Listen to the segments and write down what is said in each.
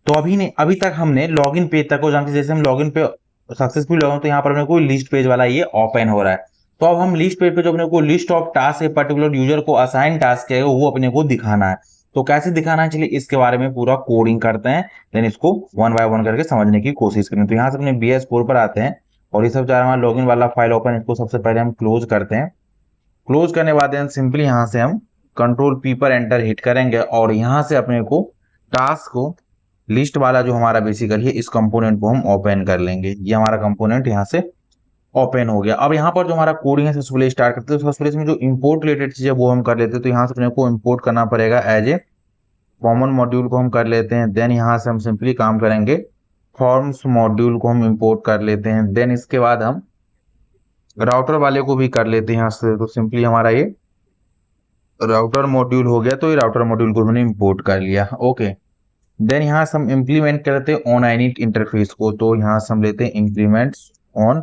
तो अभी तक हमने लॉगिन पेज तक को जानते, जैसे हम लॉगिन पे सक्सेसफुल लॉगिन, तो यहाँ पर अपने को लिस्ट पेज वाला ये ओपन हो रहा है। तो अब हम लिस्ट पेज पे जो अपने को लिस्ट ऑफ टास्क है, पर्टिकुलर यूजर को असाइन टास्क है वो अपने को दिखाना है। तो कैसे दिखाना है, चलिए इसके बारे में पूरा कोडिंग करते हैं, देन इसको वन बाय वन करके समझने की कोशिश करें। तो यहाँ से अपने BS4 पर आते हैं और ये सब चाह हमारा लॉगिन वाला फाइल ओपन, इसको सबसे पहले हम क्लोज करते हैं। क्लोज करने के बाद सिंपली यहाँ से हम कंट्रोल P पर एंटर हिट करेंगे और यहाँ से अपने को टास्क को लिस्ट वाला जो हमारा बेसिकली है इस कंपोनेंट को हम ओपन कर लेंगे। ये हमारा कंपोनेंट यहाँ से ओपन हो गया। अब यहाँ पर जो हमारा कोडिंग है सबसे पहले स्टार्ट करते हैं। तो सबसे पहले इसमें जो इंपोर्ट रिलेटेड चीज है वो हम कर लेते हैं। तो यहाँ से अपने को इंपोर्ट करना पड़ेगा एज ए कॉमन मॉड्यूल को हम कर लेते हैं। देन यहाँ से हम सिंपली काम करेंगे फॉर्म्स मॉड्यूल को हम इंपोर्ट कर लेते हैं। देन इसके बाद हम राउटर वाले को भी कर लेते हैं यहाँ से। तो सिंपली हमारा ये राउटर मॉड्यूल हो गया, तो ये राउटर मॉड्यूल को हमने इंपोर्ट कर लिया। ओके, देन यहाँ से हम इम्प्लीमेंट करते हैं ऑन iNet इंटरफेस को। तो यहाँ से हम लेते हैं इम्प्लीमेंट्स ऑन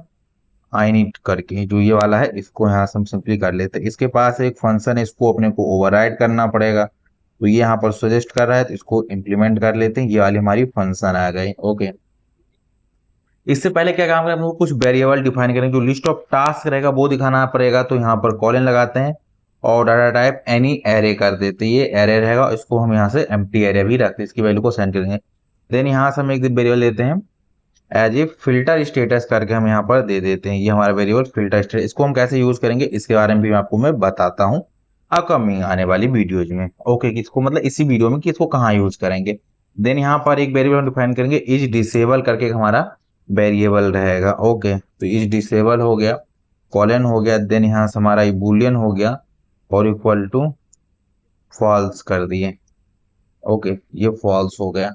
iNet करके, जो ये वाला है इसको यहाँ से हम सिंपली कर लेते हैं। इसके पास एक फंक्शन है, इसको अपने को ओवरराइड करना पड़ेगा। तो ये यहाँ पर सजेस्ट कर रहा है, तो इसको इम्प्लीमेंट कर लेते हैं। ये वाली हमारी फंक्शन आ गई। ओके, इससे पहले क्या काम करें, हम लोग कुछ वेरिएबल डिफाइन करेंगे। जो लिस्ट ऑफ टास्क रहेगा वो दिखाना पड़ेगा। तो यहाँ पर कॉलन लगाते हैं और डाटा टाइप एनी एरे कर देते हैं। ये एरे रहेगा, इसको हम यहाँ से एम्प्टी एरे भी रखते हैं, इसकी वैल्यू को सेंड करेंगे। देन यहाँ से हम एक वेरिएबल लेते हैं एज ए फिल्टर स्टेटस करके हम यहाँ पर दे देते हैं। ये हमारा वेरिएबल फिल्टर स्टेटस, इसको हम कैसे यूज करेंगे इसके बारे में भी आपको मैं बताता हूँ अपकमिंग आने वाली वीडियोज में। ओके, किसको मतलब इसी वीडियो में कि इसको कहाँ यूज करेंगे। देन यहाँ पर एक वेरिएबल डिफाइन करेंगे इज डिसेबल करके हमारा वेरिएबल रहेगा। ओके, तो इज डिसेबल हो गया, कॉलन हो गया, देन यहाँ से हमारा बूलियन हो गया और इक्वल टू फॉल्स कर दिए। ओके, ये फॉल्स हो गया।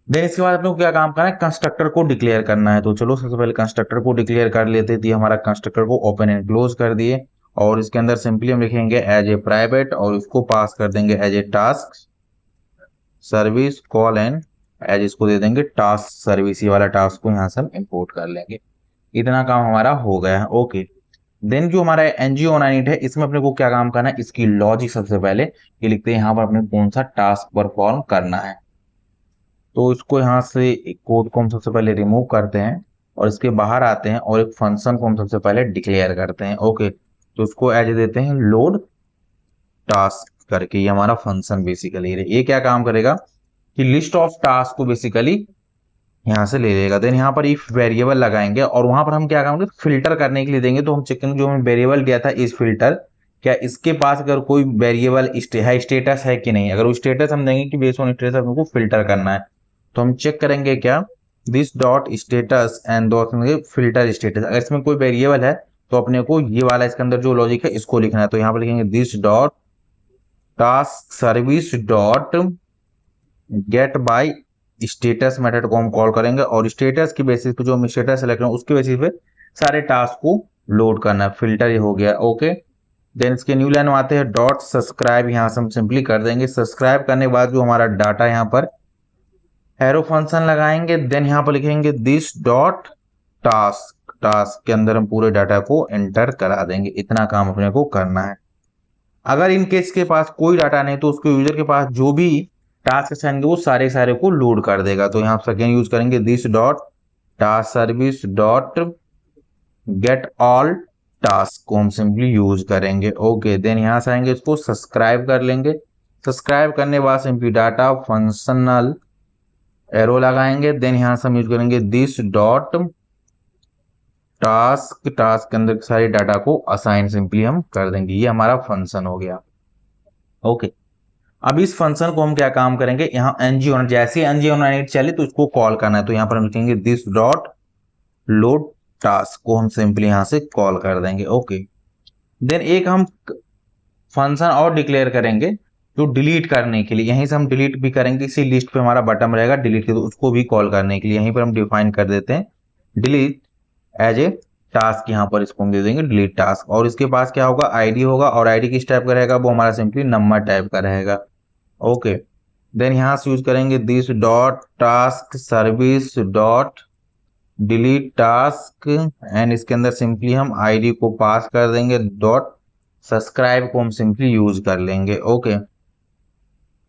देन इसके बाद अपने को क्या काम करना है, कंस्ट्रक्टर को डिक्लेयर करना है। तो चलो सबसे पहले कंस्ट्रक्टर को डिक्लेयर कर लेते थे। हमारा कंस्ट्रक्टर को ओपन एंड क्लोज कर दिए और इसके अंदर सिंपली हम लिखेंगे एज ए प्राइवेट और इसको पास कर देंगे as a task service call and as इसको दे देंगे टास्क सर्विस। ये वाला टास्क को यहाँ से हम इंपोर्ट कर लेंगे। इतना काम हमारा हो गया है। ओके, देन जो हमारा NG ऑन iNet है इसमें अपने को क्या काम करना है, इसकी लॉजिक सबसे पहले ये लिखते हैं यहाँ पर अपने कौन सा टास्क परफॉर्म करना है। तो इसको यहाँ से कोड को हम सबसे पहले रिमूव करते हैं और इसके बाहर आते हैं और एक फंक्शन को हम सबसे पहले डिक्लेयर करते हैं। ओके, तो उसको एज देते हैं लोड टास्क करके। ये हमारा फंक्शन बेसिकली ये क्या काम करेगा कि लिस्ट ऑफ टास्क को बेसिकली यहाँ से ले लेगा। देन यहाँ पर इफ वेरिएबल लगाएंगे और वहां पर हम क्या करेंगे फिल्टर करने के लिए देंगे। तो हम चेक करेंगे जो हमें वेरिएबल दिया था इस फिल्टर, क्या इसके पास अगर कोई वेरिएबल है स्टेटस है कि नहीं। अगर वो स्टेटस हम देंगे कि बेस्ड ऑन स्टेटस हमको फिल्टर करना है, तो हम चेक करेंगे क्या this dot status and dot filter status. अगर इसमें कोई वेरिएबल है तो अपने को ये वाला इसके अंदर जो लॉजिक है इसको लिखना है। तो यहाँ पर लिखेंगे this dot task service dot get by status method को हम कॉल करेंगे और स्टेटस की बेसिस पे जो हम स्टेटस सेलेक्ट करें उसके बेसिस पे सारे टास्क को लोड करना है। फिल्टर ये हो गया। ओके, देन इसके न्यू लाइन में आते हैं डॉट सब्सक्राइब। यहाँ से हम सिंपली कर देंगे सब्सक्राइब करने के बाद जो हमारा डाटा यहाँ पर एरो फंक्शन लगाएंगे। देन यहाँ पर लिखेंगे दिस डॉट टास्क, टास्क के अंदर हम पूरे डाटा को एंटर करा देंगे। इतना काम अपने को करना है। अगर इन केस के पास कोई डाटा नहीं तो उसके यूजर के पास जो भी टास्क असाइन वो सारे को लोड कर देगा। तो यहाँ सेकेंड यूज करेंगे this dot task service dot get all task को हम सिंपली यूज करेंगे। ओके, देन यहाँ से आएंगे इसको सब्सक्राइब कर लेंगे। सब्सक्राइब करने के बाद सिंपली डाटा फंक्शनल एरो लगाएंगे। देन यहाँ से हम यूज करेंगे दिस डॉट टास्क, टास्क के अंदर सारे डाटा को असाइन सिंपली हम कर देंगे। ये हमारा फंक्शन हो गया। ओके, अब इस फंक्शन को हम क्या काम करेंगे, यहाँ NG ऑन, जैसे NG ऑन iNet चले तो इसको कॉल करना है। तो यहाँ पर हम लिखेंगे दिस डॉट लोड टास्क को हम सिंपली यहाँ से कॉल कर देंगे। ओके, देन एक हम फंक्शन और डिक्लेयर करेंगे जो डिलीट करने के लिए, यहीं से हम डिलीट भी करेंगे। इसी लिस्ट पे हमारा बटन रहेगा डिलीट के, तो उसको भी कॉल करने के लिए यहीं पर हम डिफाइन कर देते हैं डिलीट एज ए टास्क। यहाँ पर इसको हम दे देंगे डिलीट टास्क और इसके पास क्या होगा ID होगा और ID किस टाइप का रहेगा, वो हमारा सिंपली नंबर टाइप का रहेगा। ओके, देन यहाँ से यूज करेंगे this dot task service dot delete task and इसके अंदर सिंपली हम ID को पास कर देंगे। डॉट सब्सक्राइब को हम सिंपली यूज कर लेंगे। ओके,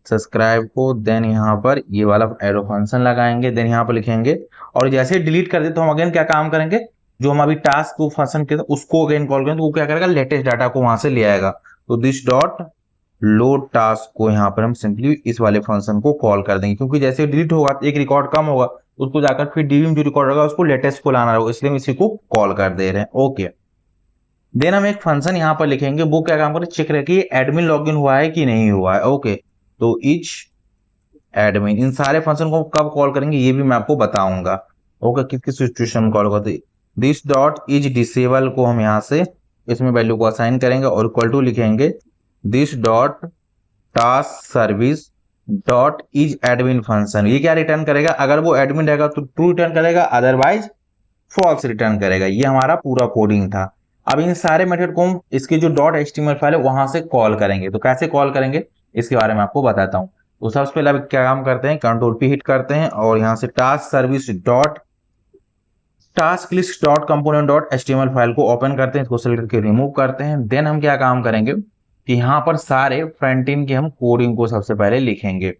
सब्सक्राइब को, देन यहाँ पर ये वाला एरो फंक्शन लगाएंगे, देन यहाँ पर लिखेंगे, और जैसे डिलीट कर दे तो हम अगेन क्या काम करेंगे, जो हम अभी टास्क को फंक्शन के उसको अगेन कॉल करेंगे तो वो क्या करेगा, लेटेस्ट डाटा को वहां से ले आएगा। तो दिस डॉट लोड टास्क को यहाँ पर हम सिंपली इस वाले फंक्शन को कॉल कर देंगे, क्योंकि जैसे डिलीट होगा तो एक रिकॉर्ड कम होगा, उसको जाकर फिर डीबी में जो रिकॉर्ड होगा उसको लेटेस्ट को लाना होगा, इसलिए हम इसी को कॉल कर दे रहे हैं। ओके, देन हम एक फंक्शन यहाँ पर लिखेंगे, वो क्या काम करें, चेक करें कि एडमिन लॉगिन हुआ है कि नहीं हुआ है। ओके, तो इच एडमिन, इन सारे फंक्शन को कब कॉल करेंगे ये भी मैं आपको बताऊंगा। ओके, किस किस सिचुएशन में कॉल करते। दिस डॉट इज डिसेबल को हम यहाँ से इसमें वैल्यू को असाइन करेंगे और इक्वल टू लिखेंगे this dot task service dot is admin function. ये क्या रिटर्न करेगा, अगर वो एडमिन रहेगा तो ट्रू रिटर्न करेगा, अदरवाइज फॉल्स रिटर्न करेगा। ये हमारा पूरा कोडिंग था। अब इन सारे मेथड को हम इसके जो डॉट एचटीएमएल फाइल है वहां से कॉल करेंगे। तो कैसे कॉल करेंगे इसके बारे में आपको बताता हूं। तो सबसे पहले अब क्या काम करते हैं, कंट्रोल पी हिट करते हैं और यहाँ से task service dot task list dot component dot HTML file को ओपन करते हैं, इसको सेलेक्ट करके रिमूव करते हैं। देन हम क्या काम करेंगे कि यहाँ पर सारे फ्रंट एंड की हम कोडिंग को सबसे पहले लिखेंगे।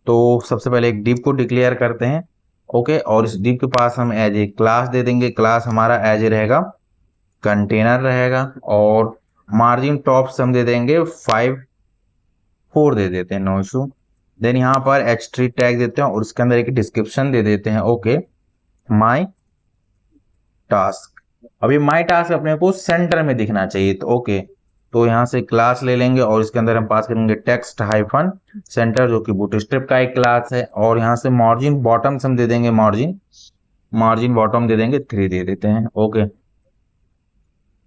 तो सबसे पहले एक डिव को डिक्लेयर करते हैं। ओके, और इस डिव के पास हम एज ए क्लास दे देंगे। क्लास हमारा एज ए रहेगा कंटेनर रहेगा, और मार्जिन टॉप से हम दे देंगे 4 दे देते हैं, नो इशू। देन यहाँ पर h3 टैग देते हैं और उसके अंदर एक डिस्क्रिप्शन दे देते हैं। Okay, my task. अब ये माई टास्क अपने को सेंटर में दिखना चाहिए, तो ओके, तो यहाँ से क्लास ले लेंगे और इसके अंदर हम पास करेंगे टेक्स्ट हाइफन सेंटर, जो कि बूटस्ट्रैप का एक क्लास है। और यहाँ से मार्जिन बॉटम से हम दे देंगे मार्जिन बॉटम दे देंगे 3 दे देते हैं। ओके,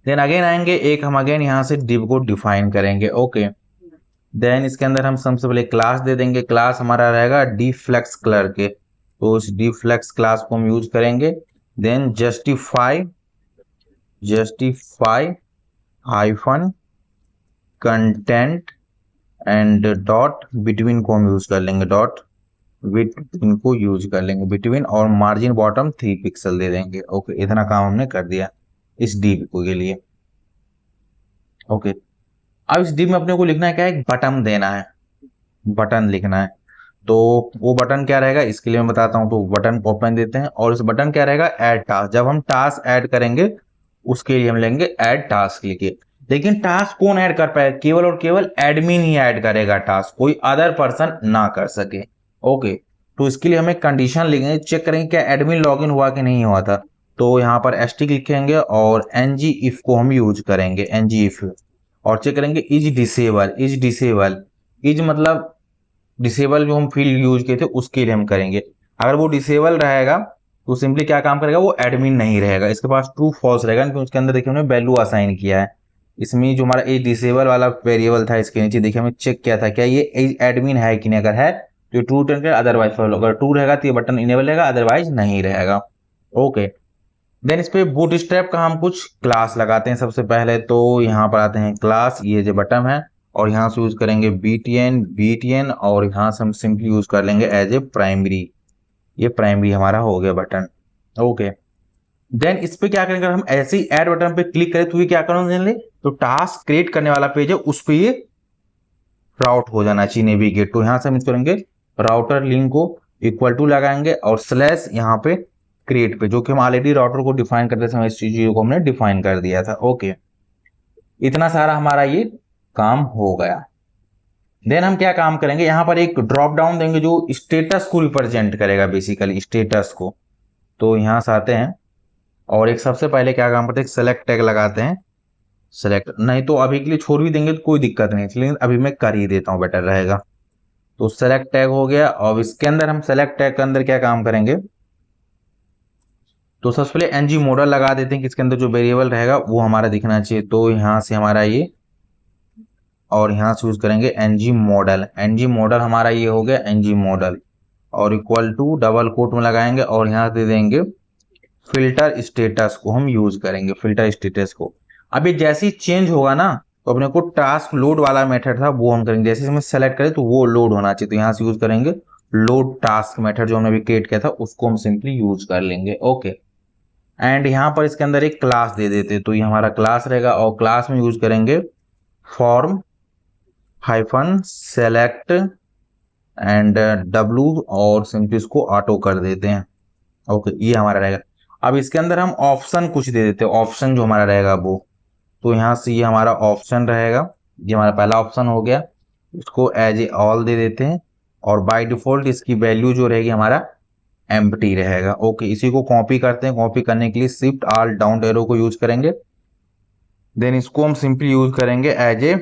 देन अगेन आएंगे एक हम अगेन यहाँ से डिव को डिफाइन करेंगे। ओके, देन इसके अंदर हम सबसे पहले क्लास दे देंगे। क्लास हमारा रहेगा डीफ्लेक्स कलर के, तो इस डीफ्लेक्स क्लास को हम यूज करेंगे। Then justify hyphen content and dot between को हम यूज कर लेंगे, डॉट बिटवीन को यूज कर लेंगे बिटवीन, और मार्जिन बॉटम 3 पिक्सल दे देंगे। ओके, इतना काम हमने कर दिया इस डिव के लिए। ओके, अब इस डिव में अपने को लिखना है क्या, एक बटन देना है, बटन लिखना है। तो वो बटन क्या रहेगा इसके लिए मैं बताता हूँ। तो बटन ओपन देते हैं और इस बटन क्या रहेगा, ऐड टास्क। जब हम टास्क ऐड करेंगे उसके लिए हम लेंगे ऐड टास्क लिखिए। लेकिन टास्क कौन ऐड कर पाए, केवल और केवल एडमिन ही ऐड करेगा टास्क, कोई अदर पर्सन ना कर सके। ओके, तो इसके लिए हम एक कंडीशन लिखेंगे, चेक करेंगे क्या एडमिन लॉगिन हुआ कि नहीं हुआ था। तो यहाँ पर एस्टिक लिखेंगे और ng if को हम यूज करेंगे, ng if, और चेक करेंगे इज डिसेबल इज मतलब डिसेबल जो हम फील्ड यूज किए थे उसके लिए हम करेंगे। अगर वो डिसेबल रहेगा तो सिंपली क्या काम करेगा, वो एडमिन नहीं रहेगा, इसके पास ट्रू फॉल्स रहेगा, क्योंकि उसके अंदर देखिए हमने वैल्यू असाइन किया है। इसमें जो हमारा एज डिसेबल वाला वेरिएबल था इसके नीचे देखिए हमें चेक किया था क्या ये एज एडमिन है कि नहीं, अगर है तो ट्रू रिटर्न करेगा, अदरवाइज फॉल्स। अगर ट्रू रहेगा तो ये बटन इनेबल रहेगा, अदरवाइज नहीं रहेगा। ओके, देन इस पे बूटस्ट्रैप का हम कुछ क्लास लगाते हैं। सबसे पहले तो यहाँ पर आते हैं क्लास, ये जो बटन है, और यहाँ से यूज करेंगे btn, और यहाँ से हम सिंपली यूज कर लेंगे एज ए प्राइमरी। ये प्राइमरी हमारा हो गया बटन। ओके, देन इस पे क्या करेंगे, हम ऐसे ही ऐड बटन पे क्लिक करें तो ये क्या करेंगे, तो टास्क क्रिएट करने वाला पेज है उस पे ये राउट हो जाना चाहिए नेविगेट। तो यहाँ से हम यूज करेंगे राउटर लिंक को इक्वल टू लगाएंगे और स्लैश यहाँ पे क्रिएट पे, जो कि हम ऑलरेडी राउटर को डिफाइन करते समय इस चीज को हमने डिफाइन कर दिया था। ओके, इतना सारा हमारा ये काम हो गया। देन हम क्या काम करेंगे, यहाँ पर एक ड्रॉप डाउन देंगे जो स्टेटस को रिप्रेजेंट करेगा, बेसिकली स्टेटस को। तो यहाँ से आते हैं और एक सबसे पहले क्या काम करते हैं, सेलेक्ट टैग लगाते हैं। सेलेक्ट नहीं तो अभी के लिए छोड़ भी देंगे तो कोई दिक्कत नहीं, लेकिन अभी मैं कर ही देता हूँ, बेटर रहेगा। तो सेलेक्ट टैग हो गया। और इसके अंदर हम सेलेक्ट टैग के अंदर क्या काम करेंगे, तो सबसे पहले ng मॉडल लगा देते हैं कि इसके अंदर जो वेरिएबल रहेगा वो हमारा दिखना चाहिए। तो यहाँ से हमारा ये, और यहाँ से यूज करेंगे ng मॉडल हमारा ये हो गया ng मॉडल, और इक्वल टू डबल कोट में लगाएंगे और यहाँ दे देंगे फिल्टर स्टेटस को हम यूज करेंगे, फिल्टर स्टेटस को। अब ये जैसे ही चेंज होगा ना तो अपने को टास्क लोड वाला मेथड था वो हम करेंगे, जैसे हम सेलेक्ट करें तो वो लोड होना चाहिए। तो यहाँ से यूज करेंगे लोड टास्क मेथड जो हमने अभी क्रिएट किया था उसको हम सिंपली यूज कर लेंगे। ओके, एंड यहाँ पर इसके अंदर एक क्लास दे देते, तो ये हमारा क्लास रहेगा और क्लास में यूज करेंगे form hyphen select and W और सिंपली इसको ऑटो कर देते हैं। ओके, ये हमारा रहेगा। अब इसके अंदर हम ऑप्शन कुछ दे देते हैं, ऑप्शन जो हमारा रहेगा वो, तो यहाँ से ये हमारा ऑप्शन रहेगा, ये हमारा पहला ऑप्शन हो गया। इसको एज ए ऑल दे देते हैं और बाय डिफॉल्ट इसकी वैल्यू जो रहेगी हमारा एम्प्टी रहेगा। ओके, इसी को कॉपी करते हैं। कॉपी करने के लिए शिफ्ट ऑल्ट डाउन एरो को यूज करेंगे। देन इसको हम सिंपली यूज करेंगे एज ए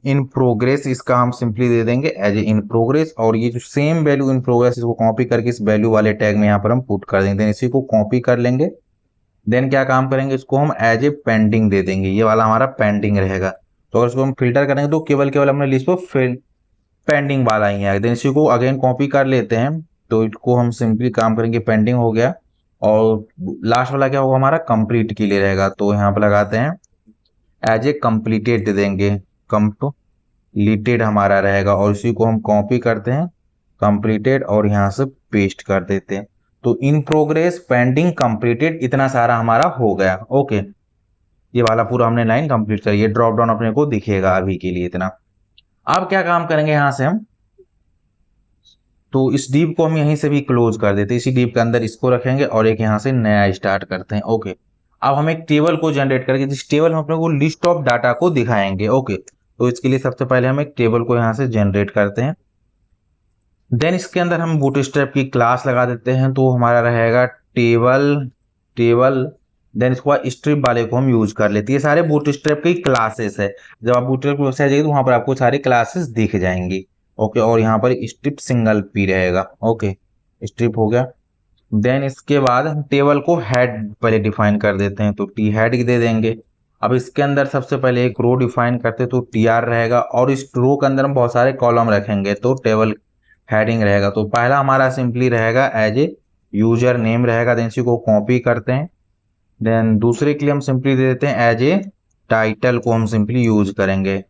इन प्रोग्रेस, इसका हम सिंपली दे देंगे एज ए इन प्रोग्रेस, और ये जो सेम वैल्यू इन प्रोग्रेस इसको कॉपी करके इस वैल्यू वाले टैग में यहाँ पर हम पुट कर देंगे। देन इसी को कॉपी कर लेंगे। देन क्या काम करेंगे, इसको हम एज ए पेंडिंग दे देंगे, ये वाला हमारा पेंडिंग रहेगा। तो अगर इसको हम फिल्टर करेंगे तो केवल केवल हमने लिस्ट पर पेंडिंग वाला ही है। देन इसी को अगेन कॉपी कर लेते हैं, तो इसको हम सिंपली काम करेंगे पेंडिंग हो गया, और लास्ट वाला क्या होगा हमारा कंप्लीट के लिए रहेगा। तो यहाँ पर लगाते हैं एज ए कंप्लीटेड दे देंगे, कंप्लीटेड हमारा रहेगा, और इसी को हम कॉपी करते हैं कंप्लीटेड और यहाँ से पेस्ट कर देते हैं। तो इन प्रोग्रेस, पेंडिंग, कंप्लीटेड, इतना सारा हमारा हो गया। ओके, ये वाला पूरा हमने लाइन कंप्लीट करी। ये ड्रॉप डाउन अपने को दिखेगा अभी के लिए इतना। अब क्या काम करेंगे यहाँ से हम, तो इस डिव को हम यहीं से भी क्लोज कर देते हैं, इसी डिव के अंदर इसको रखेंगे और एक यहाँ से नया स्टार्ट करते हैं। ओके, अब हम एक टेबल को जनरेट करके जिस टेबल में अपने को लिस्ट ऑफ डाटा को दिखाएंगे। ओके, तो इसके लिए सबसे पहले हम एक टेबल को यहाँ से जनरेट करते हैं। देन इसके अंदर हम बूटस्ट्रैप की क्लास लगा देते हैं, तो हमारा रहेगा टेबल। देन इसको स्ट्रिप वाले को हम यूज कर लेते हैं। ये सारे बूटस्ट्रैप की क्लासेस है। जब आप बूटस्ट्रैप की वेबसाइट जाएंगे तो वहां पर आपको सारे क्लासेस दिख जाएंगी। ओके, और यहाँ पर स्ट्रिप सिंगल पी रहेगा। ओके, स्ट्रिप हो गया। देन इसके बाद हम टेबल को हेड पहले डिफाइन कर देते हैं, तो टी हेड दे देंगे। अब इसके अंदर सबसे पहले एक रो डिफाइन करते हैं, तो TR रहेगा, और इस रो के अंदर हम बहुत सारे कॉलम रखेंगे, तो टेबल हेडिंग रहेगा। तो पहला हमारा सिंपली रहेगा एज ए यूजर नेम रहेगा। देन इसी को कॉपी करते हैं। देन दूसरे के लिए हम सिंपली दे देते हैं एज ए टाइटल को हम सिंपली यूज करेंगे।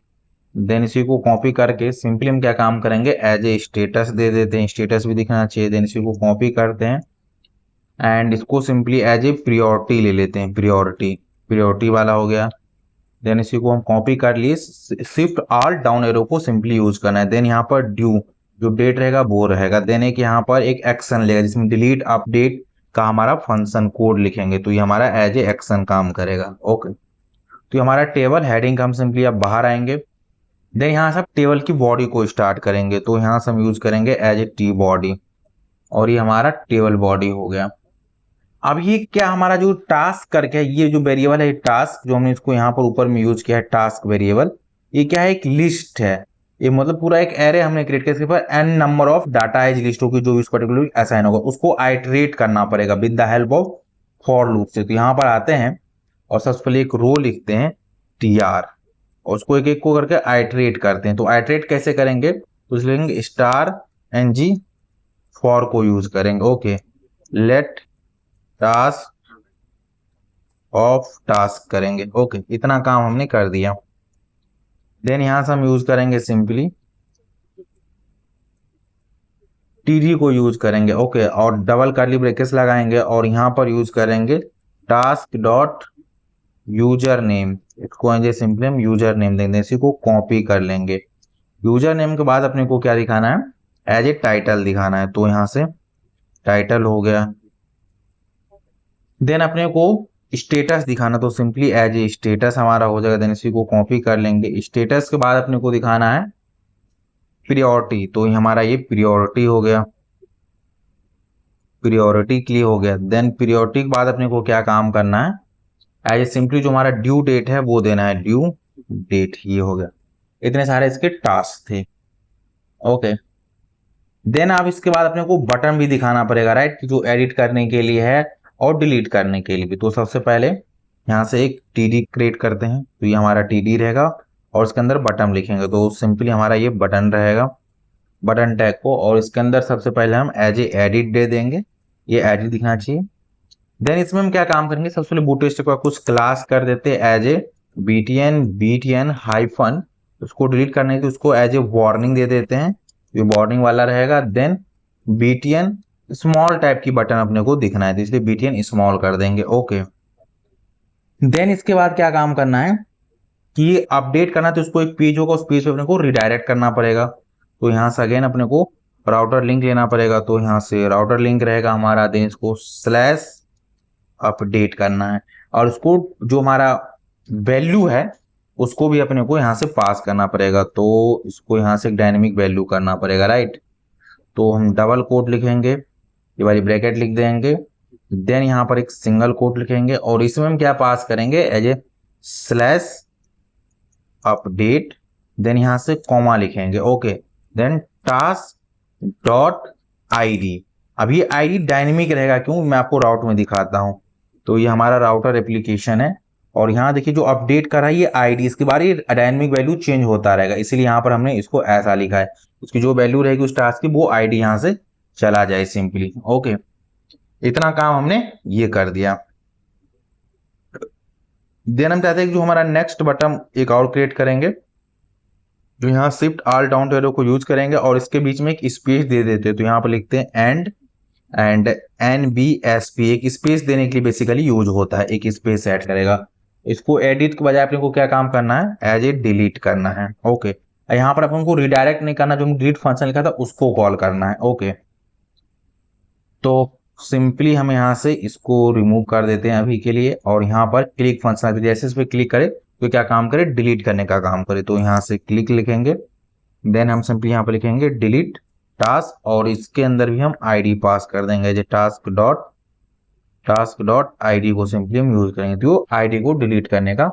देन इसी को कॉपी करके सिंपली हम क्या काम करेंगे, एज ए स्टेटस दे देते हैं, स्टेटस भी दिखना चाहिए। देन इसी को कॉपी करते हैं एंड इसको सिंपली एज ए प्रियोरिटी ले लेते हैं, प्रियोरिटी वाला हो गया। देन इसी को हम कॉपी कर लिए, शिफ्ट ऑल्ट डाउन एरो को सिंपली यूज करना है। देन यहाँ पर ड्यू जो डेट रहेगा वो रहेगा। देन एक यहाँ पर एक एक्शन लेगा जिसमें डिलीट अपडेट का हमारा फंक्शन कोड लिखेंगे, तो ये हमारा एज ए एक्शन काम करेगा। ओके, तो हमारा टेबल हेडिंग का हम सिंपली अब बाहर आएंगे। देन यहाँ से टेबल की बॉडी को स्टार्ट करेंगे, तो यहाँ से हम यूज करेंगे एज ए टी बॉडी, और ये हमारा टेबल बॉडी हो गया। अब ये क्या हमारा जो टास्क करके है, ये जो वेरिएबल है टास्क, जो हमने इसको यहाँ पर ऊपर में यूज किया है टास्क वेरिएबल, ये क्या है, एक लिस्ट है। ये मतलब पूरा एक एरे हमने क्रिएट किया, इसके ऊपर n number of data as list होगी जो इस पर्टिकुलर असाइन होगा, उसको आइटरेट करना पड़ेगा with the help of for loop से। तो यहाँ पर आते हैं और सबसे पहले एक रो लिखते हैं TR, और उसको एक एक को करके आइटरेट करते हैं। तो आइटरेट कैसे करेंगे, तो लिखेंगे *ng फॉर को यूज करेंगे। Okay, let task of task करेंगे। ओके, इतना काम हमने कर दिया। देन यहां से हम यूज करेंगे सिंपली TD को यूज करेंगे। ओके, और डबल कर्ली ब्रेकेट्स लगाएंगे और यहां पर यूज करेंगे टास्क डॉट यूजर नेम, इसको सिंपली हम यूजर नेम देंगे। इसी को कॉपी कर लेंगे। यूजर नेम के बाद अपने को क्या दिखाना है, एज ए टाइटल दिखाना है, तो यहां से टाइटल हो गया। देन अपने को स्टेटस दिखाना, तो सिंपली एज ए स्टेटस हमारा हो जाएगा। देन इसी को कॉपी कर लेंगे। स्टेटस के बाद अपने को दिखाना है प्रियोरिटी, तो हमारा ये प्रियोरिटी हो गया, प्रियोरिटी के लिए हो गया। देन प्रियोरिटी के बाद अपने को क्या काम करना है, एज ए सिंपली जो हमारा ड्यू डेट है वो देना है, ड्यू डेट, ये हो गया। इतने सारे इसके टास्क थे। ओके, देन अब इसके बाद अपने को बटन भी दिखाना पड़ेगा, राइट, जो एडिट करने के लिए है और डिलीट करने के लिए भी। तो सबसे पहले यहाँ से एक TD क्रिएट करते हैं, तो ये हमारा TD रहेगा और इसके अंदर बटन लिखेंगे, तो सिंपली हमारा ये बटन रहेगा, बटन टैग को। और इसके अंदर सबसे पहले हम एज ए एडिट दे देंगे, ये एडिट दिखना चाहिए। देन इसमें हम क्या काम करेंगे, सबसे पहले बूटस्ट्रैप का कुछ क्लास कर देते हैं एज ए btn हाइफन, उसको डिलीट करने के उसको एज ए वार्निंग दे देते हैं, ये वार्निंग वाला रहेगा। देन btn स्मॉल टाइप की बटन अपने को दिखना है, तो इसलिए btn स्मॉल कर देंगे। ओके, देन इसके बाद क्या काम करना है कि अपडेट करना है, तो उसको एक पेज होगा, उस पेज पे अपने को रिडायरेक्ट करना पड़ेगा। तो यहाँ से अगेन अपने को राउटर लिंक लेना पड़ेगा, तो यहाँ से राउटर लिंक रहेगा हमारा, देन इसको स्लैश अपडेट करना है, और उसको जो हमारा वैल्यू है उसको भी अपने को यहाँ से पास करना पड़ेगा, तो इसको यहाँ से डायनेमिक वैल्यू करना पड़ेगा, राइट। तो हम डबल कोट लिखेंगे, ये वाली ब्रैकेट लिख देंगे, देन यहाँ पर एक सिंगल कोट लिखेंगे, और इसमें हम क्या पास करेंगे, as a slash update, then यहाँ से कॉमा लिखेंगे, okay, then task dot ID. अब ये आईडी डायनेमिक रहेगा, क्यों, मैं आपको राउट में दिखाता हूँ। तो ये हमारा राउटर एप्लीकेशन है, और यहाँ देखिए जो अपडेट कर रहा है ये आईडी, इसके बाद ये डायनेमिक वैल्यू चेंज होता रहेगा, इसीलिए यहाँ पर हमने इसको ऐसा लिखा है, उसकी जो वैल्यू रहेगी उस टास्क की वो आईडी यहाँ से चला जाए सिंपली, ओके। इतना काम हमने ये कर दिया। देन हम चाहते हैं कि जो हमारा नेक्स्ट बटन एक और क्रिएट करेंगे, जो यहाँ शिफ्ट ऑल डाउन एरो को यूज करेंगे और इसके बीच में एक स्पेस दे देते हैं, तो यहाँ पर लिखते हैं एंड NBSP, एक स्पेस देने के लिए बेसिकली यूज होता है, एक स्पेस ऐड करेगा। इसको एडिट के बजाय अपने को क्या काम करना है, एज ए डिलीट करना है, ओके। यहाँ पर अपन को रिडायरेक्ट नहीं करना, जो डिलीट फंक्शन लिखा था उसको कॉल करना है, ओके। तो सिंपली हम यहाँ से इसको रिमूव कर देते हैं अभी के लिए, और यहाँ पर क्लिक फंक्शन जैसे इस पर क्लिक करें तो क्या काम करे, डिलीट करने का काम करे, तो यहाँ से क्लिक लिखेंगे, देन हम सिंपली यहाँ पर लिखेंगे डिलीट टास्क, और इसके अंदर भी हम आईडी पास कर देंगे, जो टास्क डॉट आईडी को सिंपली हम यूज करेंगे, तो आईडी को डिलीट करने का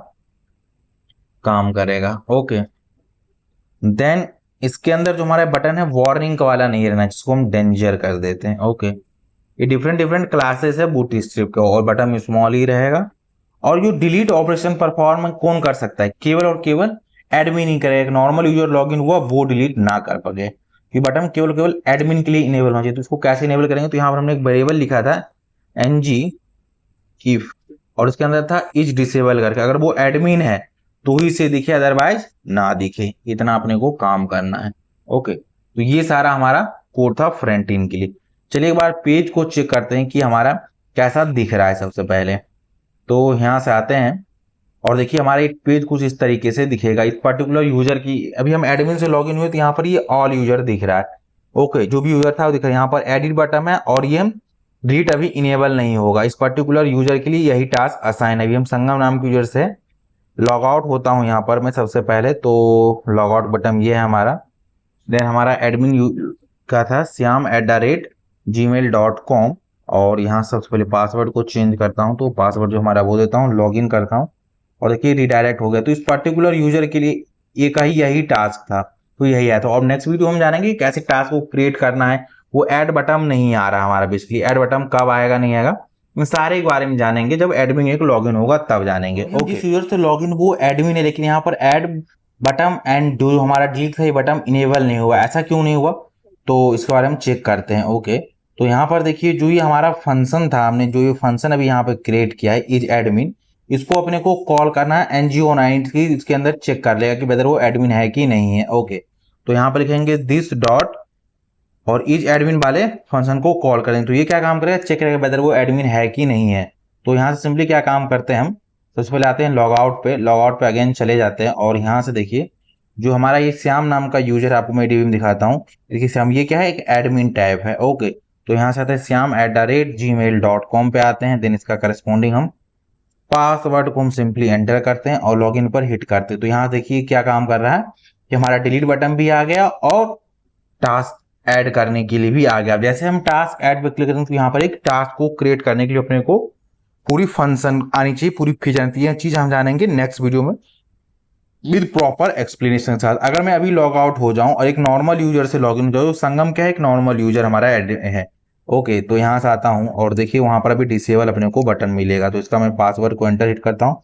काम करेगा, ओके। देन इसके अंदर जो हमारा बटन है वार्निंग का वाला नहीं रहना, जिसको हम डेंजर कर देते हैं, ओके। ये डिफरेंट क्लासेस है बूटस्ट्रैप का, और बटन स्मॉल ही रहेगा। और जो डिलीट ऑपरेशन परफॉर्म कौन कर सकता है, केवल और केवल एडमिन ही करेगा, नॉर्मल यूजर लॉगिन हुआ वो डिलीट ना कर पाए। ये बटन केवल एडमिन के लिए इनेबल होना चाहिए। तो इसको कैसे इनेबल करेंगे, तो यहाँ पर हमने एक वेरिएबल लिखा था ng if, और उसके अंदर था इज डिसेबल करके, अगर वो एडमिन है तो ही से दिखे, अदरवाइज ना दिखे, इतना अपने को काम करना है, ओके। तो ये सारा हमारा कोड था फ्रंट एंड के लिए। चलिए एक बार पेज को चेक करते हैं कि हमारा कैसा दिख रहा है। सबसे पहले तो यहाँ से आते हैं और देखिए हमारा एक पेज कुछ इस तरीके से दिखेगा। इस पर्टिकुलर यूजर की अभी हम एडमिन से लॉगिन हुए तो यहाँ पर ये ऑल यूजर दिख रहा है, ओके। जो भी यूजर था वो दिख रहा है, यहाँ पर एडिट बटन है और ये हम डिलीट अभी इनेबल नहीं होगा। इस पर्टिकुलर यूजर के लिए यही टास्क असाइन है। अभी हम संगम नाम के यूजर से लॉग आउट होता हूँ यहाँ पर मैं सबसे पहले, तो लॉग आउट बटन ये है हमारा। देन हमारा एडमिन का था syam@gmail.com, और यहाँ सबसे पहले पासवर्ड को चेंज करता हूँ, तो पासवर्ड जो हमारा वो देता हूँ, लॉगिन करता हूँ और देखिए रिडायरेक्ट हो गया। तो इस पर्टिकुलर यूजर के लिए एक ही यही टास्क था, तो यही है। तो अब नेक्स्ट वीडियो हम जानेंगे कैसे टास्क को क्रिएट करना है। वो ऐड बटन नहीं आ रहा हमारा, बेसिकली ऐड बटन कब आएगा नहीं आएगा इन सारे के बारे में जानेंगे जब एडमिन एक लॉगिन होगा तब जानेंगे, ओके। जिस यूजर से लॉगिन वो एडमिन है, लेकिन यहाँ पर ऐड बटन एंड जो हमारा डिलीट था ये बटन इनेबल नहीं हुआ, ऐसा क्यों नहीं हुआ, तो इसके बारे में चेक करते हैं, ओके। तो यहाँ पर देखिए जो ये हमारा फंक्शन था, हमने जो ये फंक्शन अभी यहाँ पर क्रिएट किया है इज एडमिन, इसको अपने को कॉल करना है NGO9 की, इसके अंदर चेक कर लेगा कि वेदर वो एडमिन है कि नहीं है, ओके। तो यहाँ पर लिखेंगे दिस डॉट और इज एडमिन वाले फंक्शन को कॉल करेंगे, तो ये क्या काम करेगा, चेक करेगा वेदर वो एडमिन है कि नहीं है। तो यहाँ से सिंपली क्या काम करते हैं हम, सबसे पहले आते हैं लॉग आउट पे अगेन चले जाते हैं, और यहाँ से देखिए जो हमारा ये श्याम नाम का यूजर आपको मैं डीबी में दिखाता हूँ। देखिए श्याम ये क्या है, एक एडमिन टैब है, ओके। तो यहाँ से आते हैं syam@gmail.com पे आते हैं। देन इसका करस्पॉन्डिंग हम पासवर्ड को हम सिंपली एंटर करते हैं और लॉगिन पर हिट करते हैं। तो यहाँ देखिए क्या काम कर रहा है कि हमारा डिलीट बटन भी आ गया और टास्क ऐड करने के लिए भी आ गया। जैसे हम टास्क ऐड पे क्लिक करते हैं तो यहाँ पर एक टास्क को क्रिएट करने के लिए अपने को पूरी फंक्शन आनी चाहिए, पूरी फीचर आनी चाहिए। ये चीज हम जानेंगे नेक्स्ट वीडियो में विद प्रॉपर एक्सप्लेनेशन के साथ। अगर मैं अभी लॉग आउट हो जाऊं और एक नॉर्मल यूजर से लॉगिन हो जाऊं, तो संगम क्या है, एक नॉर्मल यूजर हमारा है, ओके। तो यहाँ से आता हूँ और देखिए वहां पर अभी डिसेबल अपने को बटन मिलेगा, तो इसका मैं पासवर्ड को एंटर हिट करता हूँ,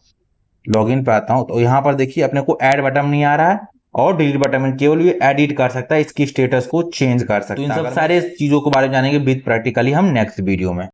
लॉगिन पे आता हूँ। तो यहाँ पर देखिए अपने को ऐड बटन नहीं आ रहा है और डिलीट बटन में केवल ये एडिट कर सकता है, इसकी स्टेटस को चेंज कर सकता है। तो इन सब सारे चीजों के बारे में जानेंगे विद प्रैक्टिकली हम नेक्स्ट वीडियो में।